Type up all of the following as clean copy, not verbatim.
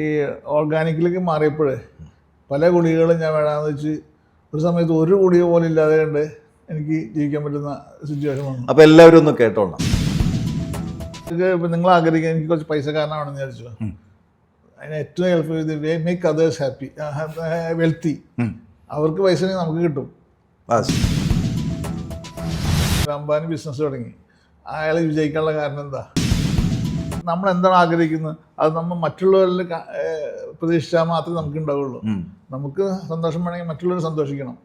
ഈ ഓർഗാനിക്കിലേക്ക് മാറിയപ്പോൾ പല ഗുളികകളും ഞാൻ വേണമെന്ന് വെച്ച് ഒരു സമയത്ത് ഒരു ഗുളിക പോലും ഇല്ലാതെ കണ്ട് എനിക്ക് ജീവിക്കാൻ പറ്റുന്ന സിറ്റുവേഷൻ വന്നു. അപ്പോൾ എല്ലാവരും ഒന്ന് കേട്ടോളാം. ഇപ്പം നിങ്ങൾ ആഗ്രഹിക്കുക എനിക്ക് കുറച്ച് പൈസക്കാരനാണെന്ന് വിചാരിച്ചു. അതിന് ഏറ്റവും ഹെൽപ്പ് ചെയ്ത് മേക്ക് അതേഴ്സ് ഹാപ്പി വെൽത്തി. അവർക്ക് പൈസ നമുക്ക് കിട്ടും. അംബാനി ബിസിനസ് തുടങ്ങി. അയാൾ വിജയിക്കാനുള്ള കാരണം എന്താ? നമ്മൾ എന്താണ് ആഗ്രഹിക്കുന്നത് അത് നമ്മൾ മറ്റുള്ളവരിൽ പ്രതീക്ഷിച്ചാൽ മാത്രമേ നമുക്ക് ഉണ്ടാവുള്ളൂ. നമുക്ക് സന്തോഷം വേണമെങ്കിൽ മറ്റുള്ളവർ സന്തോഷിക്കണം.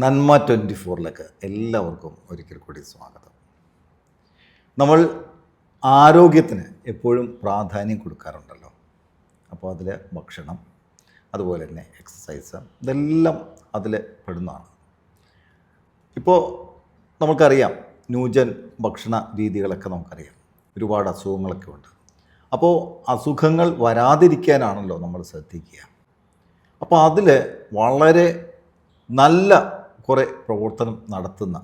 നന്മ 24ലേക്ക് എല്ലാവർക്കും ഒരിക്കൽ കൂടി സ്വാഗതം. നമ്മൾ ആരോഗ്യത്തിന് എപ്പോഴും പ്രാധാന്യം കൊടുക്കാറുണ്ടല്ലോ. അപ്പോൾ അതിൽ ഭക്ഷണം, അതുപോലെ തന്നെ എക്സസൈസ്, ഇതെല്ലാം അതിൽ പെടുന്നതാണ്. ഇപ്പോൾ നമുക്കറിയാം, ന്യൂജൻ ഭക്ഷണ രീതികളൊക്കെ നമുക്കറിയാം. ഒരുപാട് അസുഖങ്ങളൊക്കെ ഉണ്ട്. അപ്പോൾ അസുഖങ്ങൾ വരാതിരിക്കാനാണല്ലോ നമ്മൾ ശ്രദ്ധിക്കുക. അപ്പോൾ അതിൽ വളരെ നല്ല കുറേ പ്രവർത്തനം നടത്തുന്ന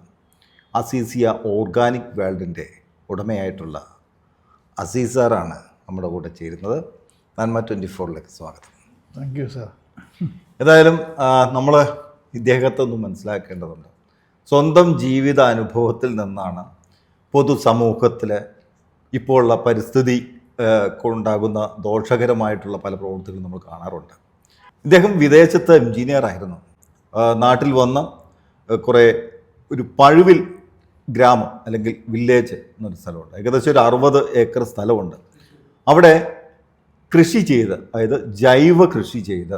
അസീസിയ ഓർഗാനിക് വേൾഡിൻ്റെ ഉടമയായിട്ടുള്ള അസീസ് സാറാണ് നമ്മുടെ കൂടെ ചേരുന്നത്. നന്മ 24ലേക്ക് സ്വാഗതം. Thank you sir. ഏതായാലും നമ്മൾ ഇദ്ദേഹത്തൊന്ന് മനസ്സിലാക്കേണ്ടതുണ്ട്. സ്വന്തം ജീവിത അനുഭവത്തിൽ നിന്നാണ് പൊതുസമൂഹത്തിൽ ഇപ്പോൾ ഉള്ള പരിസ്ഥിതി കൊണ്ടുണ്ടാകുന്ന ദോഷകരമായിട്ടുള്ള പല പ്രവൃത്തികളും നമ്മൾ കാണാറുണ്ട്. ഇദ്ദേഹം വിദേശത്ത് എഞ്ചിനീയറായിരുന്നു. നാട്ടിൽ വന്ന് കുറേ ഒരു പഴുവിൽ ഗ്രാമം അല്ലെങ്കിൽ വില്ലേജ് എന്നൊരു സ്ഥലമുണ്ട്. ഏകദേശം ഒരു 60 ഏക്കർ സ്ഥലമുണ്ട്. അവിടെ കൃഷി ചെയ്ത്, അതായത് ജൈവ കൃഷി ചെയ്ത്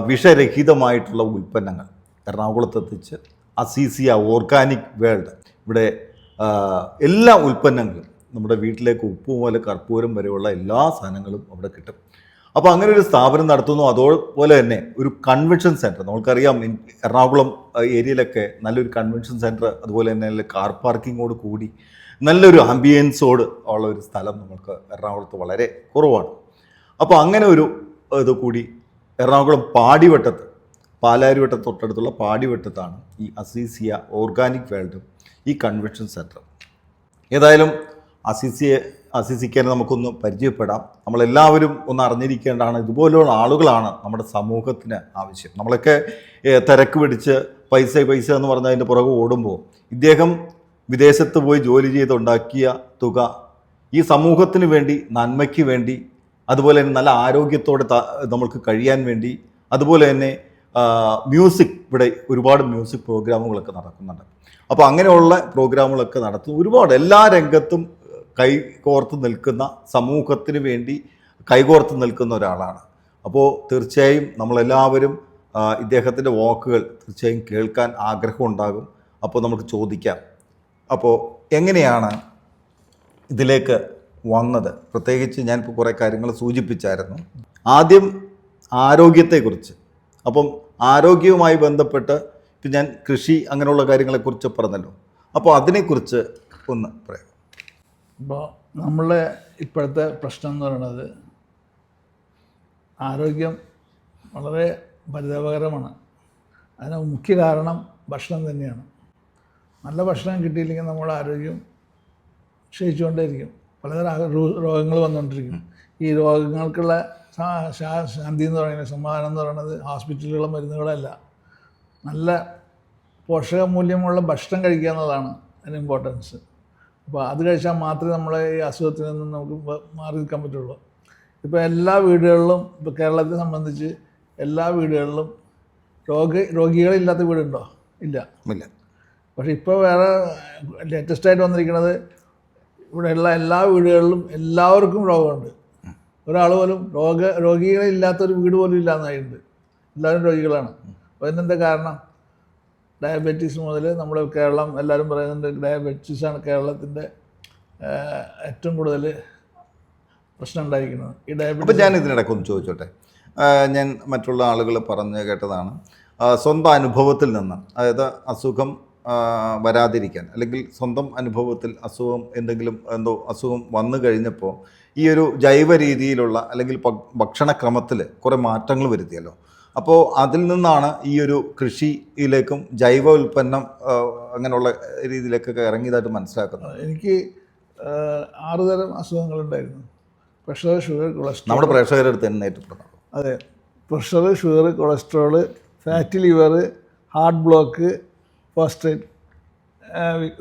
വിഷരഹിതമായിട്ടുള്ള ഉൽപ്പന്നങ്ങൾ എറണാകുളത്തെത്തിച്ച് അസീസിയ ഓർഗാനിക് വേൾഡ് ഇവിടെ എല്ലാ ഉൽപ്പന്നങ്ങളും നമ്മുടെ വീട്ടിലേക്ക് ഉപ്പ് മുതൽ കർപ്പൂരം വരെയുള്ള എല്ലാ സാധനങ്ങളും അവിടെ കിട്ടും. അപ്പോൾ അങ്ങനെ ഒരു സ്ഥാപനം നടത്തുന്നു. അതുപോലെ തന്നെ ഒരു കൺവെൻഷൻ സെൻറ്റർ, നമ്മൾക്കറിയാം എറണാകുളം ഏരിയയിലൊക്കെ നല്ലൊരു കൺവെൻഷൻ സെൻറ്റർ, അതുപോലെ തന്നെ കാർ പാർക്കിങ്ങോട് കൂടി നല്ലൊരു ആംബിയൻസോട് ഉള്ള ഒരു സ്ഥലം നമുക്ക് എറണാകുളത്ത് വളരെ കുറവാണ്. അപ്പോൾ അങ്ങനെ ഒരു ഇത് കൂടി എറണാകുളം പാടിവട്ടത്ത്, പാലാരിവട്ടത്ത് തൊട്ടടുത്തുള്ള പാടിവട്ടത്താണ് ഈ അസീസിയ ഓർഗാനിക് വേൾഡും ഈ കൺവെൻഷൻ സെൻറ്ററും. ഏതായാലും അസീസിക്കനെ നമുക്കൊന്ന് പരിചയപ്പെടാം. നമ്മളെല്ലാവരും ഒന്ന് അറിഞ്ഞിരിക്കേണ്ടതാണ്, ഇതുപോലെയുള്ള ആളുകളാണ് നമ്മുടെ സമൂഹത്തിന് ആവശ്യം. നമ്മളൊക്കെ തിരക്ക് പിടിച്ച് പൈസ എന്ന് പറഞ്ഞ് അതിൻ്റെ പുറകെ ഓടുമ്പോൾ ഇദ്ദേഹം വിദേശത്ത് പോയി ജോലി ചെയ്തുണ്ടാക്കിയ തുക ഈ സമൂഹത്തിന് വേണ്ടി, നന്മയ്ക്ക് വേണ്ടി, അതുപോലെ തന്നെ നല്ല ആരോഗ്യത്തോടെ നമുക്ക് കഴിയാൻ വേണ്ടി, അതുപോലെ തന്നെ മ്യൂസിക്, ഇവിടെ ഒരുപാട് മ്യൂസിക് പ്രോഗ്രാമുകളൊക്കെ നടക്കുന്നുണ്ട്. അപ്പോൾ അങ്ങനെയുള്ള പ്രോഗ്രാമുകളൊക്കെ നടത്തും. ഒരുപാട് എല്ലാ രംഗത്തും കൈകോർത്ത് നിൽക്കുന്ന, സമൂഹത്തിന് വേണ്ടി കൈകോർത്ത് നിൽക്കുന്ന ഒരാളാണ്. അപ്പോൾ തീർച്ചയായും നമ്മളെല്ലാവരും ഇദ്ദേഹത്തിൻ്റെ വാക്കുകൾ തീർച്ചയായും കേൾക്കാൻ ആഗ്രഹമുണ്ടാകും. അപ്പോൾ നമുക്ക് ചോദിക്കാം, അപ്പോൾ എങ്ങനെയാണ് ഇതിലേക്ക് വന്നത്? പ്രത്യേകിച്ച് ഞാനിപ്പോൾ കുറേ കാര്യങ്ങൾ സൂചിപ്പിച്ചായിരുന്നു. ആദ്യം ആരോഗ്യത്തെക്കുറിച്ച്. അപ്പം ആരോഗ്യവുമായി ബന്ധപ്പെട്ട് ഇപ്പം ഞാൻ കൃഷി അങ്ങനെയുള്ള കാര്യങ്ങളെക്കുറിച്ച് പറഞ്ഞല്ലോ. അപ്പോൾ അതിനെക്കുറിച്ച് ഒന്ന് പറയാം. ഇപ്പോൾ നമ്മളെ ഇപ്പോഴത്തെ പ്രശ്നം എന്ന് പറയുന്നത് ആരോഗ്യം വളരെ പരിതാപകരമാണ്. അതിന് മുഖ്യ കാരണം ഭക്ഷണം തന്നെയാണ്. നല്ല ഭക്ഷണം കിട്ടിയില്ലെങ്കിൽ നമ്മുടെ ആരോഗ്യം ക്ഷയിച്ചുകൊണ്ടേയിരിക്കും. പലതരം രോഗങ്ങൾ വന്നുകൊണ്ടിരിക്കും. ഈ രോഗങ്ങൾക്കുള്ള ശാന്തി എന്ന് പറയുന്നത്, സമാധാനം എന്ന് പറയുന്നത് ഹോസ്പിറ്റലുകളും മരുന്നുകളല്ല, നല്ല പോഷകമൂല്യമുള്ള ഭക്ഷണം കഴിക്കുക എന്നതാണ് അതിന് ഇമ്പോർട്ടൻസ്. അപ്പോൾ അത് കഴിച്ചാൽ മാത്രമേ നമ്മളെ ഈ അസുഖത്തിൽ നിന്ന് നമുക്ക് മാറി നിൽക്കാൻ പറ്റുള്ളൂ. ഇപ്പോൾ എല്ലാ വീടുകളിലും, ഇപ്പോൾ കേരളത്തെ സംബന്ധിച്ച് എല്ലാ വീടുകളിലും രോഗികളില്ലാത്ത വീടുണ്ടോ? ഇല്ല. പക്ഷേ ഇപ്പോൾ വേറെ ലേറ്റസ്റ്റായിട്ട് വന്നിരിക്കുന്നത്, ഇവിടെയുള്ള എല്ലാ വീടുകളിലും എല്ലാവർക്കും രോഗമുണ്ട്. ഒരാൾ പോലും രോഗികളില്ലാത്തൊരു വീട് പോലും ഇല്ലാന്നായിട്ടുണ്ട്. എല്ലാവരും രോഗികളാണ്. അപ്പോൾ ഇതിനെന്താ കാരണം? ഡയബറ്റീസ് മുതൽ നമ്മുടെ കേരളം എല്ലാവരും പറയുന്നുണ്ട് ഡയബറ്റീസാണ് കേരളത്തിൻ്റെ ഏറ്റവും കൂടുതൽ പ്രശ്നം ഉണ്ടായിരിക്കുന്നത്. ഈ ഡയബറ്റീസ്. അപ്പോൾ ഞാൻ ഇതിനിടയ്ക്കൊന്ന് ചോദിച്ചോട്ടെ. ഞാൻ മറ്റുള്ള ആളുകൾ പറഞ്ഞ് കേട്ടതാണ്, സ്വന്തം അനുഭവത്തിൽ നിന്ന്, അതായത് അസുഖം വരാതിരിക്കാൻ, അല്ലെങ്കിൽ സ്വന്തം അനുഭവത്തിൽ എന്തെങ്കിലും അസുഖം വന്നു കഴിഞ്ഞപ്പോൾ ഈ ഒരു ജൈവ രീതിയിലുള്ള അല്ലെങ്കിൽ ഭക്ഷണക്രമത്തിൽ കുറേ മാറ്റങ്ങൾ വരുത്തിയല്ലോ. അപ്പോൾ അതിൽ നിന്നാണ് ഈ ഒരു കൃഷിയിലേക്കും ജൈവ ഉൽപ്പന്നം അങ്ങനെയുള്ള രീതിയിലേക്കൊക്കെ ഇറങ്ങിയതായിട്ട് മനസ്സിലാക്കുന്നത്. എനിക്ക് 6 തരം അസുഖങ്ങളുണ്ടായിരുന്നു. Pressure, sugar, cholesterol. നമ്മുടെ പ്രേക്ഷകരുടെ അടുത്ത് തന്നെ ഏറ്റവും പ്രധാനം. അതെ, pressure, sugar, cholesterol, fatty liver, heart block, prostrate,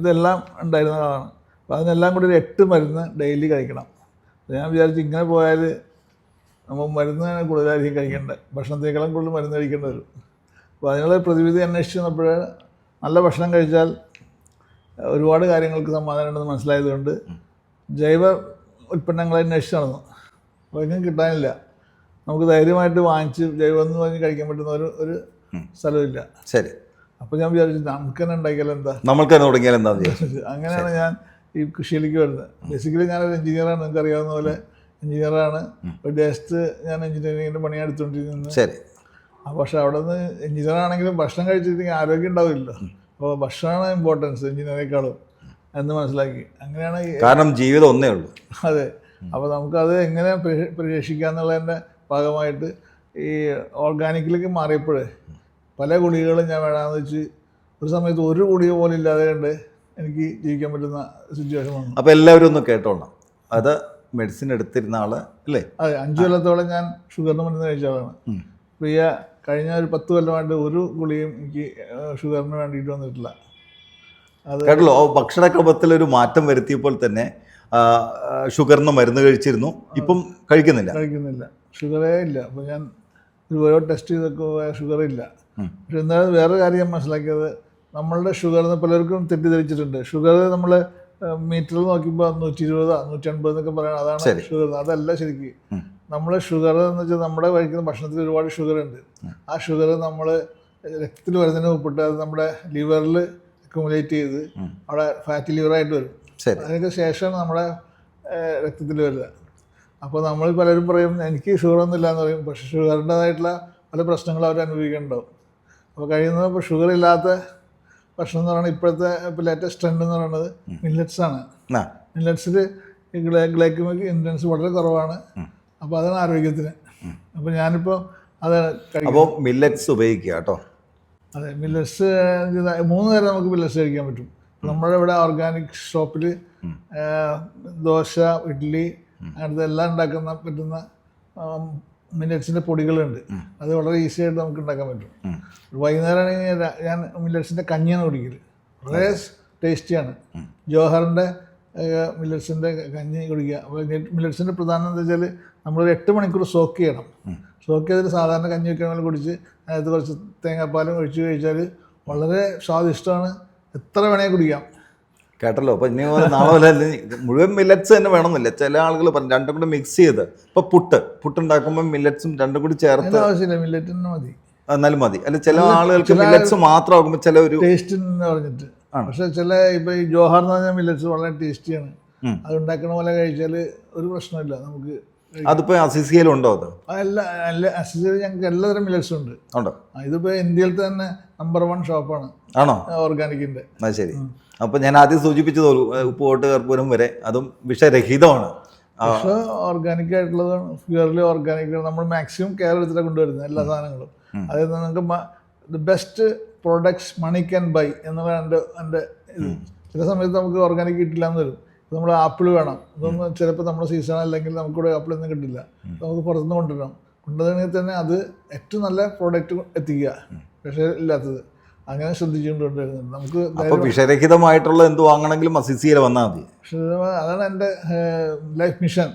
ഇതെല്ലാം ഉണ്ടായിരുന്ന ആളാണ്. അപ്പോൾ അതിനെല്ലാം കൂടി ഒരു 8 മരുന്ന് ഡെയിലി കഴിക്കണം. ഞാൻ വിചാരിച്ചു ഇങ്ങനെ പോയാൽ നമ്മൾ മരുന്ന് കൂടുതലായിരിക്കും കഴിക്കേണ്ടത്, ഭക്ഷണത്തേക്കാളും കൂടുതൽ മരുന്ന് കഴിക്കേണ്ടി വരും. അപ്പോൾ അതിനുള്ള പ്രതിവിധി അന്വേഷിച്ച് വന്നപ്പോൾ നല്ല ഭക്ഷണം കഴിച്ചാൽ ഒരുപാട് കാര്യങ്ങൾക്ക് സമാധാനം ഉണ്ടെന്ന് മനസ്സിലായതുകൊണ്ട് ജൈവ ഉൽപ്പന്നങ്ങളെ അന്വേഷിച്ച് നടന്നു. അപ്പോൾ എങ്ങും കിട്ടാനില്ല. നമുക്ക് ധൈര്യമായിട്ട് വാങ്ങിച്ച് ജൈവം എന്ന് പറഞ്ഞ് കഴിക്കാൻ പറ്റുന്ന ഒരു സ്ഥലമില്ല. ശരി. അപ്പോൾ ഞാൻ വിചാരിച്ചു നമുക്ക് തന്നെ ഉണ്ടാക്കിയാൽ എന്താ, നമ്മൾക്ക് തന്നെ തുടങ്ങിയാൽ എന്താ. അങ്ങനെയാണ് ഞാൻ ഈ കൃഷിയിലേക്ക് വരുന്നത്. ബേസിക്കലി ഞാനൊരു എഞ്ചിനീയറാണ്, നിങ്ങൾക്ക് അറിയാവുന്ന പോലെ എഞ്ചിനീയറാണ്. വിദേശത്ത് ഞാൻ എഞ്ചിനീയറിങ്ങിൻ്റെ പണിയെടുത്തുകൊണ്ടിരുന്നത്. ശരി. പക്ഷെ അവിടെ നിന്ന് എഞ്ചിനീയറാണെങ്കിലും ഭക്ഷണം കഴിച്ചിട്ടുണ്ടെങ്കിൽ ആരോഗ്യം ഉണ്ടാവില്ലല്ലോ. അപ്പോൾ ഭക്ഷണമാണ് ഇമ്പോർട്ടൻസ് എഞ്ചിനീയറേക്കാളും എന്ന് മനസ്സിലാക്കി. അങ്ങനെയാണ് കാരണം ജീവിതം ഒന്നേ ഉള്ളൂ. അതെ. അപ്പോൾ നമുക്കത് എങ്ങനെ പരീക്ഷിക്കുക എന്നുള്ളതിൻ്റെ ഭാഗമായിട്ട് ഈ ഓർഗാനിക്കിലേക്ക് മാറിയപ്പോൾ പല ഗുളികകളും ഞാൻ വേണമെന്ന് വെച്ച് ഒരു സമയത്ത് ഒരു ഗുളിക പോലും ഇല്ലാതെ കണ്ട് എനിക്ക് ജീവിക്കാൻ പറ്റുന്ന സിറ്റുവേഷൻ വന്നു. അപ്പോൾ എല്ലാവരും ഒന്ന് കേട്ടോളാം. അത് മെഡിസിൻ എടുത്തിരുന്ന ആൾ അല്ലേ? അതെ, 5 കൊല്ലത്തോളം ഞാൻ ഷുഗറിന് മരുന്ന് കഴിച്ച ആളാണ്. അപ്പോൾ ഈ കഴിഞ്ഞ ഒരു 10 കൊല്ലമായിട്ട് ഒരു ഗുളിയും എനിക്ക് ഷുഗറിന് വേണ്ടിയിട്ട് വന്നിട്ടില്ല. അത് കേട്ടല്ലോ. ഭക്ഷണക്രമത്തിലൊരു മാറ്റം വരുത്തിയപ്പോൾ തന്നെ ഷുഗറിന് മരുന്ന് കഴിച്ചിരുന്നു, ഇപ്പം കഴിക്കുന്നില്ല, ഷുഗറേ ഇല്ല. അപ്പോൾ ഞാൻ ഓരോ ടെസ്റ്റ് ചെയ്തൊക്കെ ഷുഗറില്ല. പക്ഷെ എന്നാലും വേറെ കാര്യം ഞാൻ മനസ്സിലാക്കിയത്, നമ്മളുടെ ഷുഗർ എന്ന് പലർക്കും തെറ്റിദ്ധരിച്ചിട്ടുണ്ട്. ഷുഗർ നമ്മൾ മീറ്ററിൽ നോക്കുമ്പോൾ 120, 180 എന്നൊക്കെ പറയണം, അതാണ് ഷുഗർ. അതല്ല ശരിക്കും. നമ്മൾ ഷുഗർ എന്ന് വെച്ചാൽ നമ്മുടെ കഴിക്കുന്ന ഭക്ഷണത്തിൽ ഒരുപാട് ഷുഗർ ഉണ്ട്. ആ ഷുഗർ നമ്മൾ രക്തത്തിൽ വരുന്നതിന് മുമ്പിട്ട് അത് നമ്മുടെ ലിവറിൽ അക്യുമുലേറ്റ് ചെയ്ത് അവിടെ ഫാറ്റി ലിവറായിട്ട് വരും. അതിനൊക്കെ ശേഷമാണ് നമ്മുടെ രക്തത്തിൽ വരിക. അപ്പോൾ നമ്മൾ പലരും പറയും എനിക്ക് ഷുഗറൊന്നും ഇല്ല എന്ന് പറയും. പക്ഷേ ഷുഗറിൻ്റെതായിട്ടുള്ള പല പ്രശ്നങ്ങളും അവർ അനുഭവിക്കുന്നുണ്ടാവും. അപ്പോൾ കഴിയുന്നത് ഇപ്പോൾ ഷുഗർ ഇല്ലാത്ത ഭക്ഷണം എന്ന് പറയുന്നത് ഇപ്പോഴത്തെ ഇപ്പോൾ ലേറ്റസ്റ്റ് ട്രെൻഡ് എന്ന് പറയുന്നത് മില്ലറ്റ്സാണ്. മില്ലറ്റ്സിൽ ഗ്ലൈക്കമിക് ഇൻഡെക്സ് വളരെ കുറവാണ്. അപ്പോൾ അതാണ് ആരോഗ്യത്തിന്. അപ്പോൾ ഞാനിപ്പോൾ അതാണ് കഴിക്കുന്നത്. അപ്പോൾ മില്ലറ്റ്സ് ഉപയോഗിക്കുക കേട്ടോ. അതെ, മില്ലറ്റ്സ് 3 നേരം നമുക്ക് മില്ലറ്റ്സ് കഴിക്കാൻ പറ്റും. നമ്മുടെ ഇവിടെ ഓർഗാനിക് ഷോപ്പിൽ ദോശ, ഇഡ്ഡലി അങ്ങനത്തെ എല്ലാം ഉണ്ടാക്കുന്ന പറ്റുന്ന മില്ലറ്റ്സിൻ്റെ പൊടികളുണ്ട്. അത് വളരെ ഈസി ആയിട്ട് നമുക്ക് ഉണ്ടാക്കാൻ പറ്റും. വൈകുന്നേരമാണെങ്കിൽ ഞാൻ മില്ലറ്റ്സിൻ്റെ കഞ്ഞിയാണ് കുടിക്കൽ. വളരെ ടേസ്റ്റിയാണ്. ജോഹറിൻ്റെ മില്ലറ്റ്സിൻ്റെ കഞ്ഞി കുടിക്കുക. അപ്പോൾ മില്ലറ്റ്സിൻ്റെ പ്രധാനം എന്താ വെച്ചാൽ നമ്മളൊരു 8 മണിക്കൂർ സോക്ക് ചെയ്യണം. സോക്ക് ചെയ്തിട്ട് സാധാരണ കഞ്ഞി വെക്കണമെങ്കിൽ കുടിച്ച് അതിനകത്ത് കുറച്ച് തേങ്ങാപ്പാലും ഒഴിച്ച് കഴിച്ചാൽ വളരെ സ്വാദിഷ്ടമാണ്. എത്ര വേണമെങ്കിൽ കുടിക്കാം. കേട്ടല്ലോ. അപ്പോൾ ഇനി നാളെ മുഴുവൻ മില്ലറ്റ്സ് തന്നെ വേണമെന്നില്ല. ചില ആളുകൾ പറഞ്ഞു രണ്ടും കൂടി മിക്സ് ചെയ്ത്. ഇപ്പോൾ പുട്ടുണ്ടാക്കുമ്പോൾ മില്ലറ്റ്സും രണ്ടും കൂടി ചേർത്ത് ആവശ്യമില്ല, മില്ലറ്റ് തന്നെ മതി, എന്നാലും മതി. അല്ല ചില ആളുകൾക്ക് മില്ലറ്റ്സ് മാത്രമാകുമ്പോൾ ചില ഒരു ടേസ്റ്റ് എന്ന് പറഞ്ഞിട്ട്. പക്ഷെ ചില ഇപ്പോൾ ഈ ജോഹർ എന്ന് പറഞ്ഞാൽ മില്ലറ്റ്സ് വളരെ ടേസ്റ്റിയാണ്. അത് ഉണ്ടാക്കുന്ന പോലെ കഴിച്ചാൽ ഒരു പ്രശ്നമില്ല നമുക്ക്. അതിപ്പോൾ അസിസിയയിലുണ്ടോ? അത് അസിസിയയിൽ ഞങ്ങൾക്ക് എല്ലാതരം മില്ലറ്റ്സും ഉണ്ട്. ഇതിപ്പോൾ ഇന്ത്യയിലത്തെ തന്നെ നമ്പർ 1 ഷോപ്പാണ്. ആണോ ഓർഗാനിക്കിൻ്റെ? അത് ശരി. അപ്പോൾ ഞാൻ ആദ്യം സൂചിപ്പിച്ചത് ഉപ്പ് തൊട്ട് കർപ്പൂരം വരെ അതും വിഷരഹിതമാണ്. പക്ഷേ ഓർഗാനിക് ആയിട്ടുള്ളതാണ്. Purely organic. നമ്മൾ മാക്സിമം കെയർ എടുത്തിട്ട് കൊണ്ടുവരുന്നത് എല്ലാ സാധനങ്ങളും. അതായത് നിങ്ങൾക്ക് the best products money can buy എന്നുള്ളതാണ് എൻ്റെ ഇത്. ചില സമയത്ത് നമുക്ക് ഓർഗാനിക് കിട്ടില്ല എന്ന് വരും. നമ്മൾ ആപ്പിൾ വേണം, ഇതൊന്നും ചിലപ്പോൾ നമ്മുടെ സീസൺ അല്ലെങ്കിൽ നമുക്കിവിടെ ആപ്പിളൊന്നും കിട്ടില്ല. നമുക്ക് പുറത്തുനിന്ന് കൊണ്ടുവരണമെങ്കിൽ തന്നെ അത് ഏറ്റവും നല്ല പ്രോഡക്റ്റ് എത്തിക്കുക, പക്ഷേ ഇല്ലാത്തത്. അങ്ങനെ ശ്രദ്ധിച്ചുകൊണ്ടുവരുന്നുണ്ട്. നമുക്ക് വിഷരഹിതമായിട്ടുള്ള എന്ത് വാങ്ങണമെങ്കിലും അസിസിയിൽ വന്നാൽ മതി. അതാണ് എൻ്റെ life mission,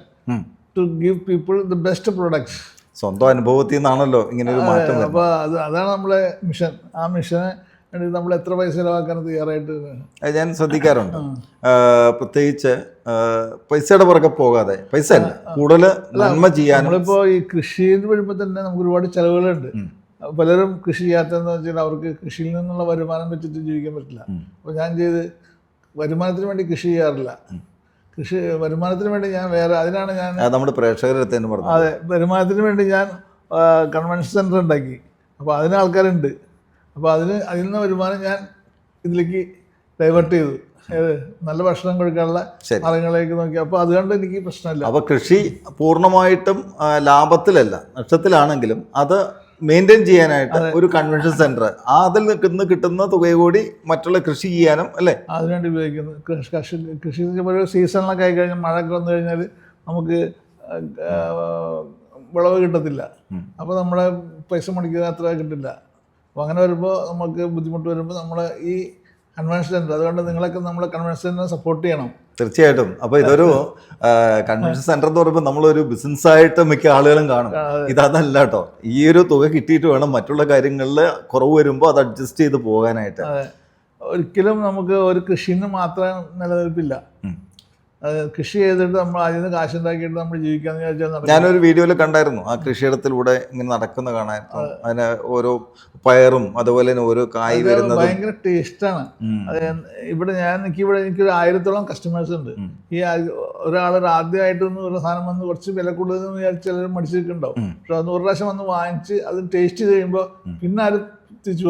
to give people the best products. സ്വന്തം അനുഭവത്തിൽ നിന്നാണല്ലോ ഇങ്ങനെ ഒരു മാറ്റം. അപ്പോൾ അതാണ് നമ്മളെ മിഷൻ. ആ മിഷനെ നമ്മൾ എത്ര പൈസ ചിലവാക്കാൻ തയ്യാറായിട്ട് ഞാൻ ശ്രദ്ധിക്കാറുണ്ട്. പ്രത്യേകിച്ച് പൈസയുടെ പുറകെ പോകാതെ, പൈസ അല്ല കൂടുതൽ നന്മ ചെയ്യാൻ. നമ്മളിപ്പോൾ ഈ കൃഷിയിൽ വരുമ്പോൾ തന്നെ നമുക്ക് ഒരുപാട് ചിലവുകളുണ്ട്. പലരും കൃഷി ചെയ്യാത്തതെന്ന് വെച്ചാൽ അവർക്ക് കൃഷിയിൽ നിന്നുള്ള വരുമാനം വെച്ചിട്ട് ജീവിക്കാൻ പറ്റില്ല. അപ്പോൾ ഞാൻ വരുമാനത്തിന് വേണ്ടി കൃഷി ചെയ്യാറില്ല. വരുമാനത്തിന് വേണ്ടി ഞാൻ വേറെ, അതിനാണ് ഞാൻ നമ്മുടെ പ്രേക്ഷകരുടെ പറഞ്ഞു. അതെ, വരുമാനത്തിന് വേണ്ടി ഞാൻ കൺവെൻഷൻ സെൻറ്റർ ഉണ്ടാക്കി. അപ്പോൾ അതിന് ആൾക്കാരുണ്ട്. അപ്പോൾ അതിൽ നിന്ന് വരുമാനം ഞാൻ ഇതിലേക്ക് ഡൈവേർട്ട് ചെയ്തു. നല്ല ഭക്ഷണം കൊടുക്കാനുള്ള മാർഗങ്ങളിലേക്ക് നോക്കി. അപ്പോൾ അതുകൊണ്ട് എനിക്ക് പ്രശ്നമില്ല. അപ്പോൾ കൃഷി പൂർണ്ണമായിട്ടും ലാഭത്തിലല്ല, നഷ്ടത്തിലാണെങ്കിലും അത് മെയിൻറ്റെയിൻ ചെയ്യാനായിട്ട് ഒരു കൺവെൻഷൻ സെന്റർ, അതിൽ നിന്ന് കിട്ടുന്ന തുക കൂടി മറ്റുള്ള കൃഷി ചെയ്യാനും അല്ലേ അതിനുവേണ്ടി ഉപയോഗിക്കുന്നു. കൃഷി ഒരു സീസണിലൊക്കെ ആയി കഴിഞ്ഞാൽ മഴയൊക്കെ വന്നു കഴിഞ്ഞാൽ നമുക്ക് വിളവ് കിട്ടത്തില്ല. അപ്പോൾ നമ്മളെ പൈസ മുടക്കിയത് അത്ര കിട്ടില്ല. അപ്പോൾ അങ്ങനെ വരുമ്പോൾ നമുക്ക് ബുദ്ധിമുട്ട് വരുമ്പോൾ നമ്മൾ ഈ കൺവെൻഷൻ സെൻറ്റർ, അതുകൊണ്ട് നിങ്ങളൊക്കെ നമ്മളെ കൺവെൻഷൻ സെൻറ്ററിനെ സപ്പോർട്ട് ചെയ്യണം. തീർച്ചയായിട്ടും. അപ്പോൾ ഇതൊരു കൺവെൻഷൻ സെന്റർ എന്ന് പറയുമ്പോൾ നമ്മളൊരു ബിസിനസ്സായിട്ട് മിക്ക ആളുകളും കാണും. ഇതല്ല കേട്ടോ. ഈ ഒരു തുക കിട്ടിയിട്ട് വേണം മറ്റുള്ള കാര്യങ്ങളിൽ കുറവ് വരുമ്പോൾ അത് അഡ്ജസ്റ്റ് ചെയ്ത് പോകാനായിട്ട്. ഒരിക്കലും നമുക്ക് ഒരു കൃഷിന്ന് മാത്രം നിലനിൽപ്പില്ല. കൃഷി ചെയ്തിട്ട് നമ്മൾ അതിൽ നിന്ന് കാശുണ്ടാക്കിയിട്ട് നമ്മൾ ജീവിക്കാന്ന് വിചാരിച്ചാൽ ഞാനൊരു വീഡിയോയിൽ കണ്ടായിരുന്നു ആ കൃഷിയിടത്തിലൂടെ ഇങ്ങനെ നടക്കുന്ന കാണായിരുന്നു. അതിന് ഓരോ പയറും അതുപോലെ തന്നെ ഓരോ കായ് വരുന്നത് ഭയങ്കര ടേസ്റ്റാണ്. ഇവിടെ എനിക്കൊരു 1000-ഓളം കസ്റ്റമേഴ്സ് ഉണ്ട്. ഈ ഒരാൾ ആദ്യമായിട്ടൊന്നും ഒരു സാധനം വന്ന് കുറച്ച് വില കൂടുതലെന്ന് വിചാരിച്ച് ചിലർ മടിച്ചിട്ടുണ്ടാവും. പക്ഷെ അത് ഒരു പ്രാവശ്യം വന്ന് വാങ്ങിച്ച് അത് ടേസ്റ്റ് ചെയ്ത് കഴിയുമ്പോൾ പിന്നെ ആരും തിരിച്ചു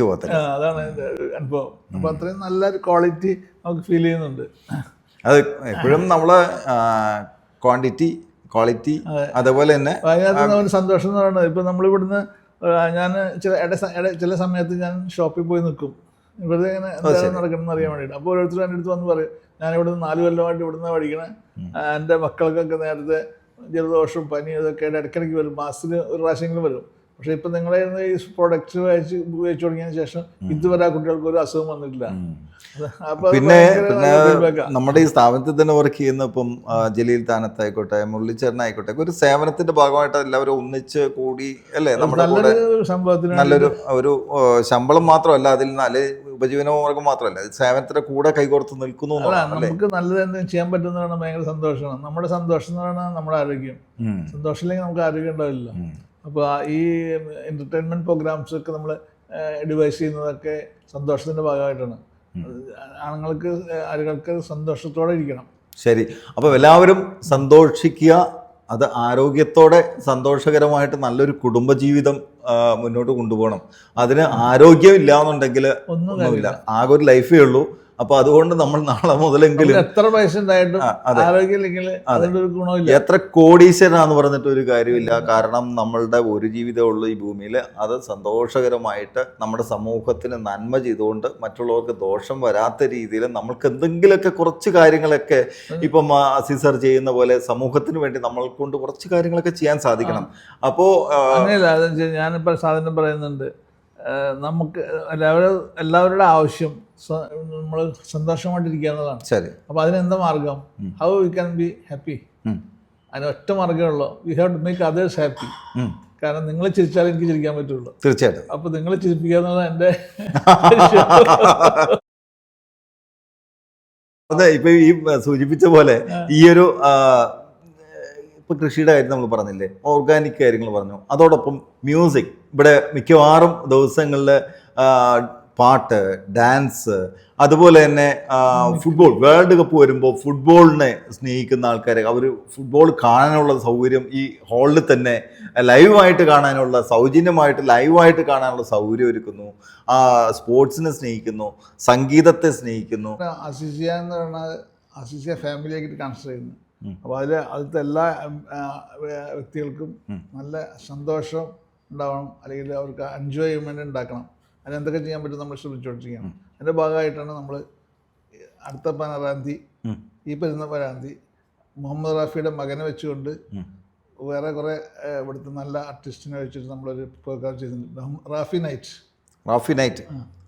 പോകത്തില്ല. അതാണ് എൻ്റെ അനുഭവം. അപ്പൊ അത്രയും നല്ലൊരു ക്വാളിറ്റി നമുക്ക് ഫീൽ ചെയ്യുന്നുണ്ട്. അത് എപ്പോഴും നമ്മള് ക്വാളിറ്റി അതുപോലെ തന്നെ അതിനകത്ത് ഒരു സന്തോഷം എന്ന് പറയുന്നത്, ഇപ്പം നമ്മളിവിടുന്ന് ഞാൻ ചില സമയത്ത് ഞാൻ ഷോപ്പിൽ പോയി നിൽക്കും, വെറുതെ ഇങ്ങനെ എന്തായാലും നടക്കണമെന്ന് അറിയാൻ വേണ്ടിയിട്ട്. അപ്പോൾ ഓരോരുത്തരും എൻ്റെ അടുത്ത് വന്ന് പറയും, ഞാൻ ഇവിടുന്ന് 4 കൊല്ലമായിട്ട് ഇവിടുന്ന് പഠിക്കണേ, എൻ്റെ മക്കൾക്കൊക്കെ നേരത്തെ ജലദോഷവും പനി ഇതൊക്കെ ഇടയ്ക്കിടയ്ക്ക് വരും, മാസത്തിൽ ഒരു പ്രാവശ്യമെങ്കിലും വരും. പക്ഷെ ഇപ്പം നിങ്ങളെ ഈ പ്രൊഡക്റ്റ് ഉപയോഗിച്ച് തുടങ്ങിയതിന് ശേഷം ഇതുവരെ ആ കുട്ടികൾക്ക് ഒരു അസുഖം വന്നിട്ടില്ല. പിന്നെ നമ്മുടെ ഈ സ്ഥാപനത്തിൽ തന്നെ വർക്ക് ചെയ്യുന്ന ഇപ്പം ജലീൽ താനത്തായിക്കോട്ടെ, മുരളീച്ചേട്ടനായിക്കോട്ടെ, ഒരു സേവനത്തിന്റെ ഭാഗമായിട്ട് എല്ലാവരും ഒന്നിച്ച് കൂടി അല്ലേ നമ്മുടെ കൂടെ നല്ലൊരു ഒരു ശമ്പളം മാത്രമല്ല, അതിൽ നല്ല ഉപജീവനമാർഗം മാത്രമല്ല, സേവനത്തിന്റെ കൂടെ കൈകോർത്ത് നിൽക്കുന്നു. നമുക്ക് നല്ലത് എന്തെങ്കിലും ചെയ്യാൻ പറ്റുന്നതാണ് ഭയങ്കര സന്തോഷമാണ്. നമ്മുടെ സന്തോഷം എന്ന് പറയുന്നത് നമ്മുടെ ആരോഗ്യം. സന്തോഷമില്ലെങ്കിൽ നമുക്ക് ആരോഗ്യം ഉണ്ടാവില്ല. അപ്പോൾ ഈ എൻ്റർടൈൻമെൻറ്റ് പ്രോഗ്രാംസ് ഒക്കെ നമ്മൾ ഡിവൈസ് ചെയ്യുന്നതൊക്കെ സന്തോഷത്തിൻ്റെ ഭാഗമായിട്ടാണ്. ആളുകൾക്ക് സന്തോഷത്തോടെ ഇരിക്കണം. ശരി. അപ്പോൾ എല്ലാവരും സന്തോഷിക്കുക, അത് ആരോഗ്യത്തോടെ സന്തോഷകരമായിട്ട് നല്ലൊരു കുടുംബജീവിതം മുന്നോട്ട് കൊണ്ടുപോകണം. അതിന് ആരോഗ്യം ഇല്ല എന്നുണ്ടെങ്കിൽ ഒന്നുമില്ല, ആകെ ഒരു ലൈഫേ ഉള്ളൂ. അപ്പൊ അതുകൊണ്ട് നമ്മൾ നാളെ മുതലെങ്കിലും എത്ര പൈസ ഉണ്ടായിട്ടും ആരോഗ്യമില്ലെങ്കിൽ അതിന്റെ ഒരു ഗുണമില്ല. എത്ര കോടീശ്വരനാന്ന് പറഞ്ഞിട്ട് ഒരു കാര്യമില്ല. കാരണം നമ്മളുടെ ഒരു ജീവിതമേ ഉള്ളൂ ഈ ഭൂമിയിൽ. അത് സന്തോഷകരമായിട്ട് നമ്മുടെ സമൂഹത്തിന് നന്മ ചെയ്തുകൊണ്ട് മറ്റുള്ളവർക്ക് ദോഷം വരാത്ത രീതിയിൽ നമ്മൾക്ക് എന്തെങ്കിലുമൊക്കെ കുറച്ച് കാര്യങ്ങളൊക്കെ ഇപ്പം അസീസർ ചെയ്യുന്ന പോലെ സമൂഹത്തിന് വേണ്ടി നമ്മൾ കൊണ്ട് കുറച്ച് കാര്യങ്ങളൊക്കെ ചെയ്യാൻ സാധിക്കണം. അപ്പോ ഞാനിപ്പോൾ സാധനം പറയുന്നുണ്ട്, നമുക്ക് എല്ലാവരുടെ ആവശ്യം നമ്മൾ സന്തോഷമായിട്ടിരിക്കുക എന്നതാണ്. ശരി. അപ്പോൾ അതിനെന്താ മാർഗം? How we can be happy? അതിന് ഒറ്റ മാർഗ്ഗമേ ഉള്ളൂ, we have to make others happy. കാരണം നിങ്ങൾ ചിരിച്ചാൽ എനിക്ക് ചിരിക്കാൻ പറ്റുള്ളൂ. തീർച്ചയായിട്ടും. അപ്പോൾ നിങ്ങൾ ചിരിപ്പിക്കുക എന്നുള്ളത് എൻ്റെ അതെ. ഇപ്പൊ ഈ സൂചിപ്പിച്ച പോലെ ഈ ഒരു ഇപ്പൊ കൃഷിയുടെ കാര്യം നമ്മൾ പറഞ്ഞില്ലേ, ഓർഗാനിക് കാര്യങ്ങൾ പറഞ്ഞു, അതോടൊപ്പം മ്യൂസിക്. ഇവിടെ മിക്കവാറും ദിവസങ്ങളിൽ പാട്ട്, ഡാൻസ്, അതുപോലെ തന്നെ ഫുട്ബോൾ വേൾഡ് കപ്പ് വരുമ്പോൾ ഫുട്ബോളിനെ സ്നേഹിക്കുന്ന ആൾക്കാർ, അവർ ഫുട്ബോൾ കാണാനുള്ള സൗകര്യം ഈ ഹാളിൽ തന്നെ ലൈവായിട്ട് കാണാനുള്ള, സൗജന്യമായിട്ട് ലൈവായിട്ട് കാണാനുള്ള സൗകര്യം ഒരുക്കുന്നു. സ്പോർട്സിനെ സ്നേഹിക്കുന്നു, സംഗീതത്തെ സ്നേഹിക്കുന്നു. അസിസിയ എന്ന് പറയുന്നത് അസിസിയ ഫാമിലിയായിട്ട് കൺസിഡർ ചെയ്യുന്നു. അപ്പോൾ അതിലത്തെ എല്ലാ വ്യക്തികൾക്കും നല്ല സന്തോഷം ഉണ്ടാവണം, അല്ലെങ്കിൽ അവർക്ക് എൻജോയ്മെൻറ്റ് ഉണ്ടാക്കണം. അതിനെന്തൊക്കെ ചെയ്യാൻ പറ്റും നമ്മൾ ശ്രമിച്ചുകൊണ്ടിരിക്കുകയാണ്. അതിൻ്റെ ഭാഗമായിട്ടാണ് നമ്മൾ അടുത്ത 16-ാം തീയതി, ഈ വരുന്ന 16-ാം തീയതി മുഹമ്മദ് റാഫിയുടെ മകനെ വെച്ചുകൊണ്ട് വേറെ കുറേ ഇവിടുത്തെ നല്ല ആർട്ടിസ്റ്റിനെ വെച്ചിട്ട് നമ്മളൊരു പ്രോഗ്രാം ചെയ്തിട്ടുണ്ട്, റാഫി നൈറ്റ്.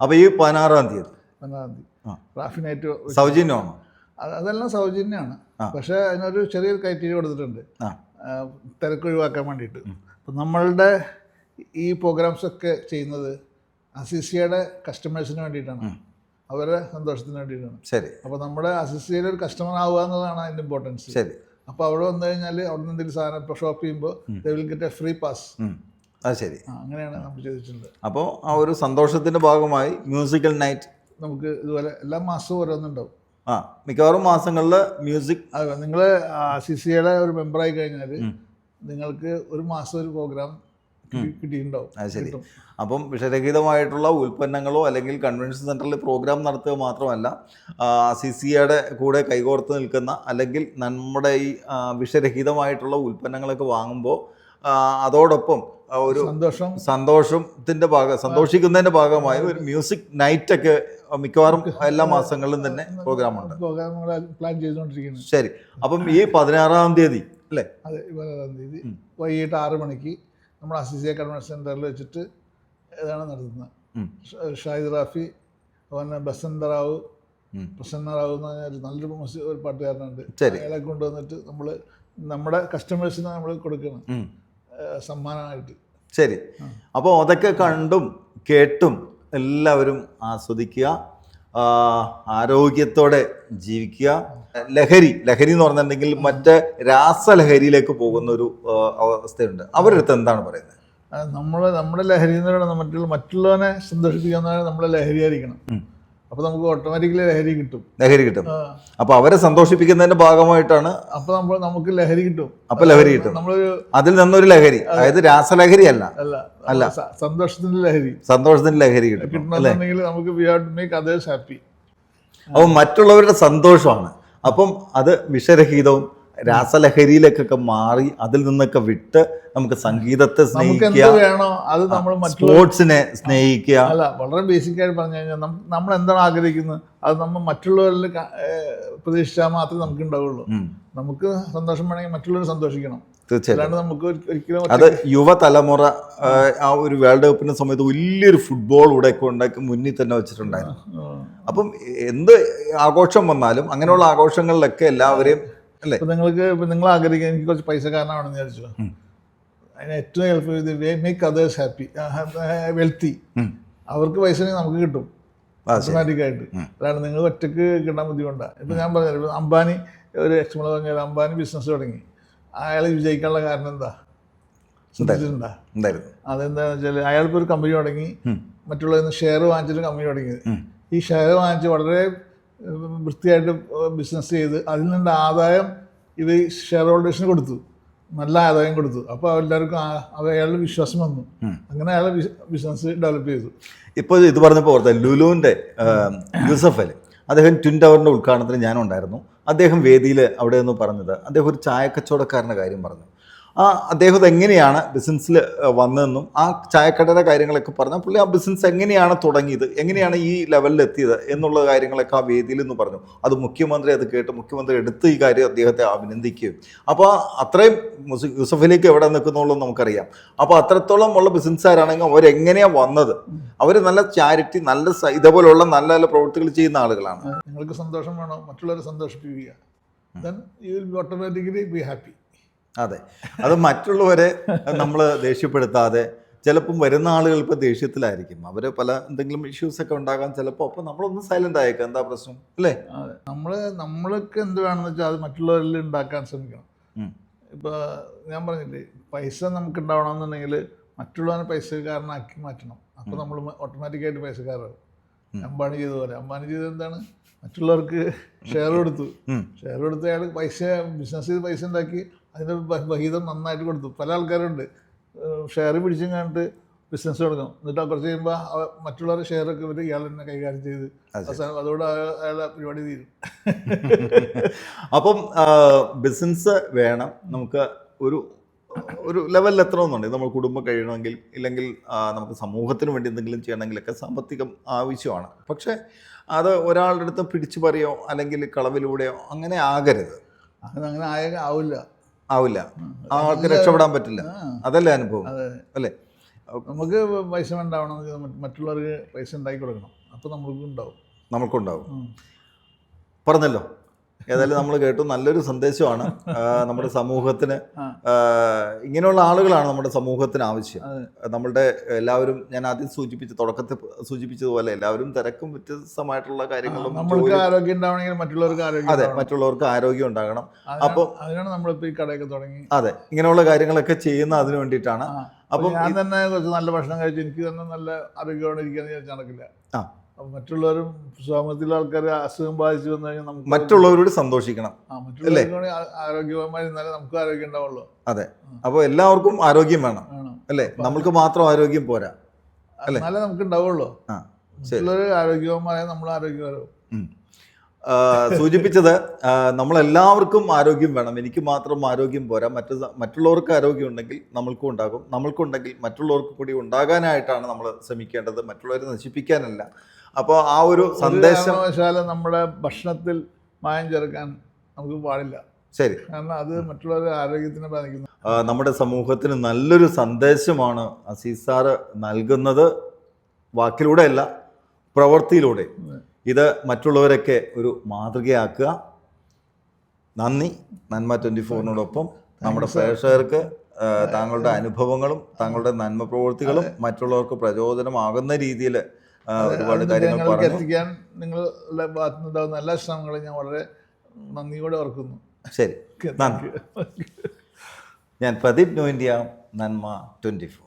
അപ്പോൾ ഈ 16-ാം തീയതി റാഫി നൈറ്റ് സൗജന്യമാണോ? അതെല്ലാം സൗജന്യമാണ്. പക്ഷേ അതിനൊരു ചെറിയൊരു ക്രൈറ്റീരിയ കൊടുത്തിട്ടുണ്ട്, തിരക്ക് ഒഴിവാക്കാൻ വേണ്ടിയിട്ട്. അപ്പം നമ്മളുടെ ഈ പ്രോഗ്രാംസൊക്കെ ചെയ്യുന്നത് അസിസിയയുടെ കസ്റ്റമേഴ്സിന് വേണ്ടിയിട്ടാണ്, അവരുടെ സന്തോഷത്തിന് വേണ്ടിയിട്ടാണ്. ശരി. അപ്പോൾ നമ്മുടെ അസിസിയയിൽ ഒരു കസ്റ്റമർ ആവുക എന്നുള്ളതാണ് അതിൻ്റെ ഇമ്പോർട്ടൻസ്. ശരി. അപ്പോൾ അവിടെ വന്നു കഴിഞ്ഞാൽ അവിടെ നിന്ന് എന്തെങ്കിലും സാധനം ഇപ്പോൾ ഷോപ്പ് ചെയ്യുമ്പോൾ they will get A free pass. അത് ശരി. അങ്ങനെയാണ് നമ്മൾ ചെയ്തിട്ടുണ്ട്. അപ്പോൾ ആ ഒരു സന്തോഷത്തിൻ്റെ ഭാഗമായി മ്യൂസിക്കൽ നൈറ്റ് നമുക്ക് ഇതുപോലെ എല്ലാ മാസവും ഓരോന്നുണ്ടാവും. മിക്കവാറും മാസങ്ങളിൽ മ്യൂസിക്. നിങ്ങൾ അസിസിയയുടെ ഒരു മെമ്പറായി കഴിഞ്ഞാൽ നിങ്ങൾക്ക് ഒരു മാസം ഒരു പ്രോഗ്രാം കിട്ടിയിട്ടുണ്ടാവും. അത് ശരി. അപ്പം വിഷരഹിതമായിട്ടുള്ള ഉൽപ്പന്നങ്ങളോ അല്ലെങ്കിൽ കൺവെൻഷൻ സെൻറ്ററിൽ പ്രോഗ്രാം നടത്തുക മാത്രമല്ല, സിസിയുടെ കൂടെ കൈകോർത്ത് നിൽക്കുന്ന അല്ലെങ്കിൽ നമ്മുടെ ഈ വിഷരഹിതമായിട്ടുള്ള ഉൽപ്പന്നങ്ങളൊക്കെ വാങ്ങുമ്പോൾ അതോടൊപ്പം ഒരു സന്തോഷിക്കുന്നതിൻ്റെ ഭാഗമായി ഒരു മ്യൂസിക് നൈറ്റൊക്കെ മിക്കവാറും എല്ലാ മാസങ്ങളിലും തന്നെ പ്രോഗ്രാമുണ്ട്, പ്ലാൻ ചെയ്തുകൊണ്ടിരിക്കുന്നത്. ശരി. അപ്പം ഈ 16-ാം തീയതി അല്ലേ? അതെ, 27 വൈകിട്ട് 6 മണിക്ക് നമ്മുടെ അസിസിയ കൺവെൻഷൻ സെൻറ്ററിൽ വെച്ചിട്ട് ഇതാണ് നടത്തുന്നത്. ഷാഹിദ് റാഫി, അതുപോലെ ബസന്ത റാവു, പ്രസന്ന റാവു എന്ന് പറഞ്ഞാൽ നല്ലൊരു ഒരു പാട്ടുകാരനുണ്ട്. അയാളെ കൊണ്ടുവന്നിട്ട് നമ്മൾ നമ്മുടെ കസ്റ്റമേഴ്സിന് നമ്മൾ കൊടുക്കണം സമ്മാനമായിട്ട്. ശരി. അപ്പോൾ അതൊക്കെ കണ്ടും കേട്ടും എല്ലാവരും ആസ്വദിക്കുക, ആരോഗ്യത്തോടെ ജീവിക്കുക. ലഹരി എന്ന് പറഞ്ഞിട്ടുണ്ടെങ്കിൽ മറ്റേ രാസലഹരിയിലേക്ക് പോകുന്ന ഒരു അവസ്ഥയുണ്ട്. അവരുടെ അടുത്ത് എന്താണ് പറയുന്നത്? നമ്മുടെ ലഹരി എന്ന് പറയുന്നത് മറ്റുള്ളവനെ സന്തോഷിപ്പിക്കുന്ന നമ്മളെ ലഹരിയായിരിക്കണം. അപ്പൊ നമുക്ക് ഓട്ടോമാറ്റിക്കലി ലഹരി കിട്ടും. അപ്പൊ അവരെ സന്തോഷിപ്പിക്കുന്നതിന്റെ ഭാഗമായിട്ടാണ് അപ്പൊ നമുക്ക് ലഹരി കിട്ടും. അപ്പൊ ലഹരി കിട്ടും. അതിൽ നിന്നൊരു ലഹരി, അതായത് രാസലഹരി അല്ല, സന്തോഷത്തിന്റെ ലഹരി കിട്ടുന്നുണ്ടെങ്കിൽ നമുക്ക് we have to make others happy. അപ്പൊ മറ്റുള്ളവരുടെ സന്തോഷമാണ്. അപ്പം അത് വിഷരഹിതവും രാസലഹരിയിലേക്കൊക്കെ മാറി അതിൽ നിന്നൊക്കെ വിട്ട് നമുക്ക് സംഗീതത്തെ സ്നേഹിക്കുക, സ്പോർട്സിനെ സ്നേഹിക്കുക. അല്ല, വളരെ ബേസിക് ആയിട്ട് പറഞ്ഞു കഴിഞ്ഞാൽ നമ്മൾ എന്താണ് ആഗ്രഹിക്കുന്നത് അത് നമ്മൾ മറ്റുള്ളവരിൽ പ്രതീക്ഷിച്ചാൽ മാത്രമേ നമുക്ക് ഉണ്ടാവുള്ളൂ. നമുക്ക് സന്തോഷം വേണമെങ്കിൽ മറ്റുള്ളവർ സന്തോഷിക്കണം. തീർച്ചയായിട്ടും നമുക്ക് ഒരിക്കലും അത് യുവതലമുറ ആ ഒരു വേൾഡ് കപ്പിന്റെ സമയത്ത് വലിയൊരു ഫുട്ബോൾ ഇവിടെ ഉണ്ടാക്കി മുന്നിൽ തന്നെ വെച്ചിട്ടുണ്ടായിരുന്നു. അപ്പം എന്ത് ആഘോഷം വന്നാലും അങ്ങനെയുള്ള ആഘോഷങ്ങളിലൊക്കെ എല്ലാവരെയും അല്ലേ, നിങ്ങൾ ആഗ്രഹിക്കുക എനിക്ക് കുറച്ച് പൈസക്കാരനാണെന്ന് വിചാരിച്ചു, അതിന് ഏറ്റവും ഹെൽപ്പ് ചെയ്ത് മേക്ക് അതേഴ്സ് ഹാപ്പി, വെൽത്തി. അവർക്ക് പൈസ നമുക്ക് കിട്ടും ഓട്ടോമാറ്റിക്കായിട്ട്. അല്ലാണ്ട് നിങ്ങൾ ഒറ്റക്ക് കിട്ടാൻ ബുദ്ധിമുട്ടാണ്. ഇപ്പം ഞാൻ പറഞ്ഞു, അംബാനി ഒരു എക്സാമ്പിൾ പറഞ്ഞാൽ അംബാനി ബിസിനസ് തുടങ്ങി, അയാൾ വിജയിക്കാനുള്ള കാരണം എന്താ ശ്രദ്ധിച്ചിട്ടുണ്ടാ? അതെന്താണെന്ന് വെച്ചാൽ അയാളിപ്പോൾ ഒരു കമ്പനി തുടങ്ങി, മറ്റുള്ളവരിൽ നിന്ന് ഷെയർ വാങ്ങിച്ചിട്ട് കമ്പനി തുടങ്ങിയത്. ഈ ഷെയർ വാങ്ങിച്ച് വളരെ വൃത്തിയായിട്ട് ബിസിനസ് ചെയ്ത് അതിൽ നിന്നുള്ള ആദായം ഇത് ഷെയർ ഹോൾഡേഴ്സിന് കൊടുത്തു, നല്ല ആദായം കൊടുത്തു. അപ്പോൾ എല്ലാവർക്കും അയാളുടെ വിശ്വാസം വന്നു. അങ്ങനെ അയാൾ ബിസിനസ് ഡെവലപ്പ് ചെയ്തു. ഇപ്പോൾ ഇത് പറഞ്ഞപ്പോൾ ഓർത്ത ലുലുവിൻ്റെ യൂസഫ് അലി, അദ്ദേഹം ട്വിൻ ടവറിൻ്റെ ഉദ്ഘാടനത്തിന് ഞാനുണ്ടായിരുന്നു. അദ്ദേഹം വേദിയിൽ അവിടെ നിന്ന് പറഞ്ഞത്, അദ്ദേഹം ഒരു ചായക്കച്ചവടക്കാരൻ്റെ കാര്യം പറഞ്ഞു. അദ്ദേഹം എങ്ങനെയാണ് ബിസിനസ്സിൽ വന്നതെന്നും ആ ചായക്കടയുടെ കാര്യങ്ങളൊക്കെ പറഞ്ഞാൽ പുള്ളി ആ ബിസിനസ് എങ്ങനെയാണ് തുടങ്ങിയത്, എങ്ങനെയാണ് ഈ ലെവലിൽ എത്തിയത് എന്നുള്ള കാര്യങ്ങളൊക്കെ ആ വേദിയിൽ നിന്ന് പറഞ്ഞു. അത് മുഖ്യമന്ത്രി അത് കേട്ട് മുഖ്യമന്ത്രി എടുത്ത് ഈ കാര്യം അദ്ദേഹത്തെ അഭിനന്ദിക്കുകയും. അപ്പോൾ അത്രയും യൂസഫ് അലിക്ക് എവിടെ നിൽക്കുന്നുള്ളൂ നമുക്കറിയാം. അപ്പോൾ അത്രത്തോളം ഉള്ള ബിസിനസ്സുകാരാണെങ്കിൽ അവരെങ്ങനെയാണ് വന്നത്, അവർ നല്ല ചാരിറ്റി, നല്ല ഇതേപോലെയുള്ള നല്ല നല്ല പ്രവൃത്തികൾ ചെയ്യുന്ന ആളുകളാണ്. നിങ്ങൾക്ക് സന്തോഷം വേണം, മറ്റുള്ളവരെ സന്തോഷിപ്പിക്കുക, then you will automatically be happy. അതെ, അത് മറ്റുള്ളവരെ നമ്മൾ ദേഷ്യപ്പെടുത്താതെ, ചിലപ്പം വരുന്ന ആളുകൾ ഇപ്പോൾ ദേഷ്യത്തിലായിരിക്കും, അവർ പല എന്തെങ്കിലും ഇഷ്യൂസൊക്കെ ഉണ്ടാകാൻ ചിലപ്പോൾ, അപ്പോൾ നമ്മളൊന്ന് സൈലൻ്റ് ആയേക്കാം, എന്താ പ്രശ്നം അല്ലേ? അതെ, നമ്മൾക്ക് എന്ത് വേണമെന്ന് വെച്ചാൽ അത് മറ്റുള്ളവരിൽ ഉണ്ടാക്കാൻ ശ്രമിക്കണം. ഇപ്പോൾ ഞാൻ പറഞ്ഞില്ലേ, പൈസ നമുക്ക് ഉണ്ടാവണമെന്നുണ്ടെങ്കിൽ മറ്റുള്ളവനെ പൈസക്കാരനാക്കി മാറ്റണം. അപ്പോൾ നമ്മൾ ഓട്ടോമാറ്റിക്കായിട്ട് പൈസക്കാരാകും. അംബാനി ചെയ്തതുപോലെ. അംബാനി ചെയ്തത് എന്താണ്? മറ്റുള്ളവർക്ക് ഷെയർ കൊടുത്തു അയാൾ പൈസ ബിസിനസ് ചെയ്ത് പൈസ ഉണ്ടാക്കി, അതിൻ്റെ ബഹിതം നന്നായിട്ട് കൊടുത്തു. പല ആൾക്കാരുണ്ട് ഷെയർ പിടിച്ചും കണ്ടിട്ട് ബിസിനസ് തുടങ്ങും, എന്നിട്ട് കുറച്ച് കഴിയുമ്പോൾ മറ്റുള്ളവരുടെ ഷെയറൊക്കെ ഇവർ ഇയാൾ തന്നെ കൈകാര്യം ചെയ്ത് അവസാനം അതോടെ അയാളുടെ പരിപാടി തീരും. അപ്പം ബിസിനസ് വേണം നമുക്ക് ഒരു ലെവലിൽ എത്തണമെന്നുണ്ടെങ്കിൽ, നമ്മൾ കുടുംബം കഴിയണമെങ്കിൽ, ഇല്ലെങ്കിൽ നമുക്ക് സമൂഹത്തിന് വേണ്ടി എന്തെങ്കിലും ചെയ്യണമെങ്കിലൊക്കെ സാമ്പത്തികം ആവശ്യമാണ്. പക്ഷേ അത് ഒരാളുടെ അടുത്ത് പിടിച്ചു പറയോ അല്ലെങ്കിൽ കളവിലൂടെയോ അങ്ങനെ ആകരുത്. അങ്ങനെ ആവില്ല, ആൾക്ക് രക്ഷപ്പെടാൻ പറ്റില്ല. അതല്ലേ അനുഭവം അല്ലേ? നമുക്ക് പൈസ ഉണ്ടാവണമെങ്കിൽ മറ്റുള്ളവർക്ക് പൈസ ഉണ്ടാക്കി കൊടുക്കണം, അപ്പോൾ നമുക്കുണ്ടാവും. പറഞ്ഞല്ലോ, ഏതായാലും നമ്മൾ കേട്ടു, നല്ലൊരു സന്ദേശമാണ് നമ്മുടെ സമൂഹത്തിന്. ഇങ്ങനെയുള്ള ആളുകളാണ് നമ്മുടെ സമൂഹത്തിന് ആവശ്യം. നമ്മളുടെ എല്ലാവരും, ഞാൻ ആദ്യം തുടക്കത്തിൽ സൂചിപ്പിച്ചതുപോലെ, എല്ലാവരും തിരക്കും വ്യത്യസ്തമായിട്ടുള്ള കാര്യങ്ങളും. നമ്മൾക്ക് ആരോഗ്യം ഉണ്ടാവണമെങ്കിൽ മറ്റുള്ളവർക്ക് ആരോഗ്യം ഉണ്ടാകണം. അപ്പോൾ അതിനാണ് നമ്മളിപ്പോൾ ഈ കടയൊക്കെ തുടങ്ങി. അതെ, ഇങ്ങനെയുള്ള കാര്യങ്ങളൊക്കെ ചെയ്യുന്ന അതിനു വേണ്ടിയിട്ടാണ്. അപ്പം ഞാൻ തന്നെ കുറച്ച് നല്ല ഭക്ഷണം കഴിച്ച് എനിക്ക് തന്നെ നല്ല ആരോഗ്യത്തോടെ ഇരിക്കാന്ന് വിചാരിച്ച് നടക്കില്ല. മറ്റുള്ളവരും സമൂഹത്തിലെ ആൾക്കാർ അസുഖം ബാധിച്ചു വന്നു കഴിഞ്ഞാൽ നമുക്ക് മറ്റുള്ളവരോട് സന്തോഷിക്കണം. മറ്റുള്ളവർക്ക് ആരോഗ്യവാന്മാരുന്നാലേ നമുക്ക് ആരോഗ്യം ഉണ്ടാവുള്ളൂ. അതെ, അപ്പോൾ എല്ലാവർക്കും ആരോഗ്യം വേണം അല്ലേ? നമ്മൾക്ക് മാത്രം ആരോഗ്യം പോരാ അല്ലേ? എന്നാലേ നമുക്ക് ഉണ്ടാവുള്ളൂ. മറ്റുള്ളവർ ആരോഗ്യവാന്മാരെ നമ്മൾ ആരോഗ്യവാനും. സൂചിപ്പിച്ചത് നമ്മളെല്ലാവർക്കും ആരോഗ്യം വേണം, എനിക്ക് മാത്രം ആരോഗ്യം പോരാ, മറ്റുള്ളവർക്ക് ആരോഗ്യം ഉണ്ടെങ്കിൽ നമ്മൾക്കും ഉണ്ടാകും, നമ്മൾക്കുണ്ടെങ്കിൽ മറ്റുള്ളവർക്ക് കൂടി ഉണ്ടാകാനായിട്ടാണ് നമ്മൾ ശ്രമിക്കേണ്ടത്, മറ്റുള്ളവരെ നശിപ്പിക്കാനല്ല. അപ്പോൾ ആ ഒരു സന്ദേശം നമ്മുടെ ഭക്ഷണത്തിൽ മായം ചേർക്കാൻ നമുക്ക് പാടില്ല. ശരി. കാരണം അത് മറ്റുള്ളവരുടെ ആരോഗ്യത്തിനെ ബാധിക്കുന്നു. നമ്മുടെ സമൂഹത്തിന് നല്ലൊരു സന്ദേശമാണ് അസീസ് സാറ് നൽകുന്നത്, വാക്കിലൂടെയല്ല പ്രവൃത്തിയിലൂടെ. ഇത് മറ്റുള്ളവരൊക്കെ ഒരു മാതൃകയാക്കുക. നന്ദി. നന്മ 24-നോടൊപ്പം നമ്മുടെ പ്രേക്ഷകർക്ക് താങ്കളുടെ അനുഭവങ്ങളും താങ്കളുടെ നന്മ പ്രവൃത്തികളും മറ്റുള്ളവർക്ക് പ്രചോദനമാകുന്ന രീതിയിൽ ഒരുപാട് കാര്യങ്ങൾ പറഞ്ഞു. എത്തിക്കാൻ നിങ്ങളുടെ ഭാഗത്തുനിന്നുണ്ടാകുന്ന എല്ലാ ശ്രമങ്ങളും ഞാൻ വളരെ നന്ദിയോടെ ഓർക്കുന്നു. ശരി, നന്ദി. ഞാൻ പ്രദീപ് ന്യൂ ഇന്ത്യ, നന്മ 24.